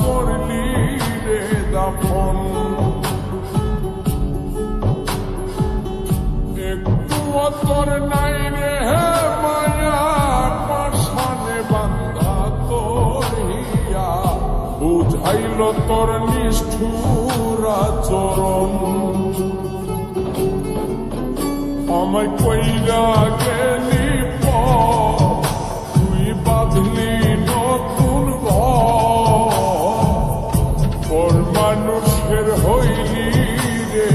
করলি রে দাফন। একটু তোর নাই রে মায়া পাশানে বান্ধা তোর হিয়া, বুঝাইল তোর নিষ্ঠুর আচরণ। আমায় কইরা গেলি তুই বাঁধলি নতুন ঘর, মানুষের হইলি রে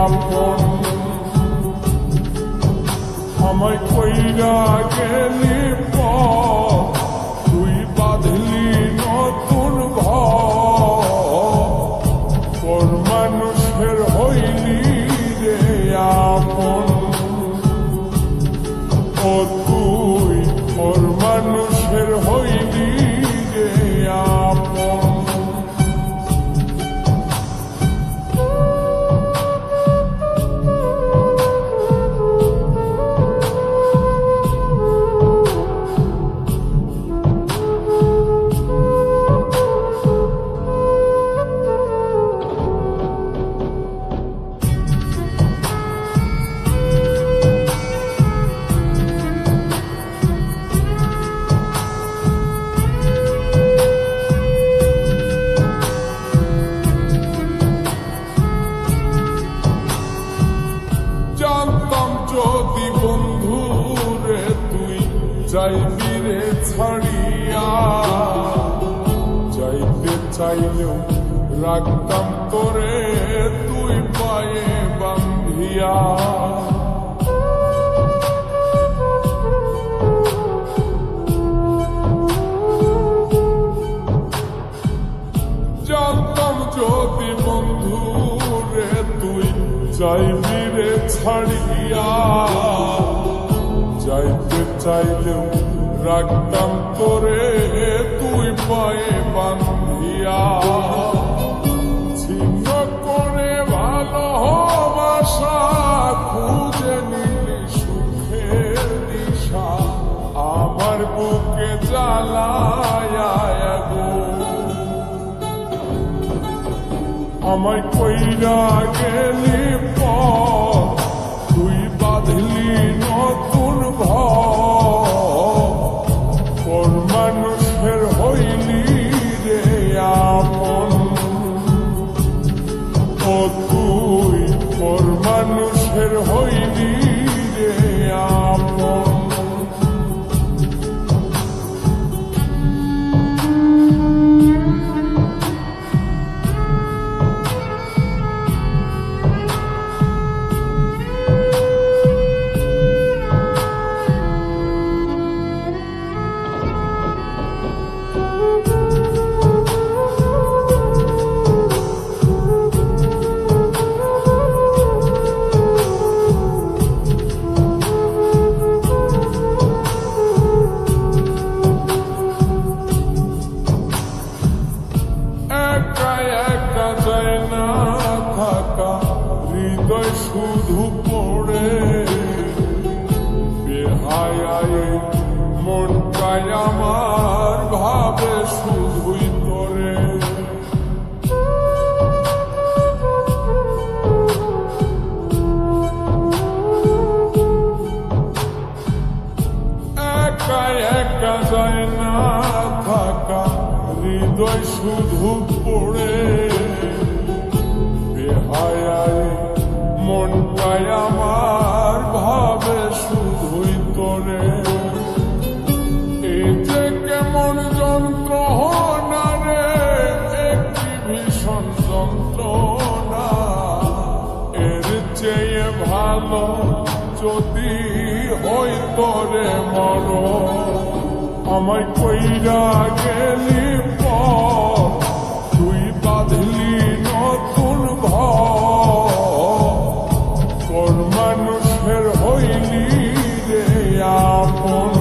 আপন। আমায় কইরা গেলি তুই বাঁধলি নতুন ঘর, মানুষের হইলি রে আপন। ও তুই ওর মানুষের হইলি রে আপন। জানতাম যদি বন্ধু রে তুই যাইবি রে ছাড়িয়া, যাইতে চাইলেও রাখতাম তোরে তুই পায়ে বান্ধিয়া। জানতাম যদি বন্ধু রে তুই যাইবি রে ছাড়িয়া, যাইতে চাইলেও রাখতাম তোরে তুই পায়ে বান্ধিয়া। ছিন্ন করে ভালোবাসা খুঁজে নিলি সুখের দিশা, আমার বুকে জ্বালায় গো। আমায় কইরা গেলি তুই বাঁধলি নতুন ঘর, মানুষের হইলি রে আপন। ও তুই ওর মানুষের হইলি রে আপন। হৃদয় শুধু পড়ে বেহায় মনটাই আমার ভাবে শুধুই তোরে। একা একা যায় না থাকা, হৃদয় শুধু পড়ে বেহায় মনটাই আমার ভাবে শুধুই তোরে। এই যে কেমন যন্ত্রণা রে, একটি ভীষণ যন্ত্রণা, এর চেয়ে ভালো যদি হই তোরে মর। আমায় কইরা গেলি তুই বাঁধলি নতুন ঘর, মানুষের হইলি রে আপন।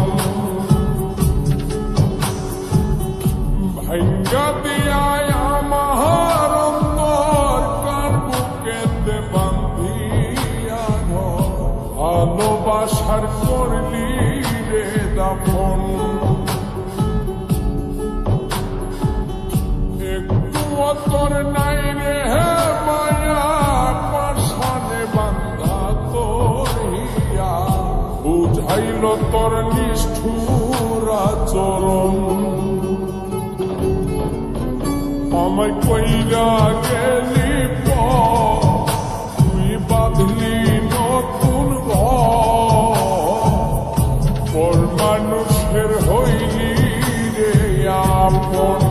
ভাঙ্গা দিয়ায় আমার অন্তর কার বুকেতে বান্ধিয়া ঘর, ভালোবাসার করলি রে দাফন। দেখাইল তোর নিষ্ঠুর আচরণ আমায় কইরা গেলি তুই বাঁধলি নতুন ঘর মানুষের হইলি রে আপন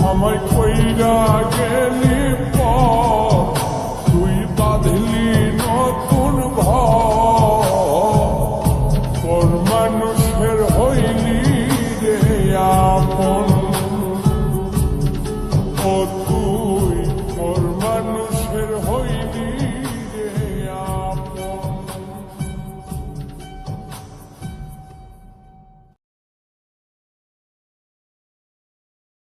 আমায় কইরা গেলি তুই বাঁধলি নতুন ঘর মানুষের হইলি রে আপন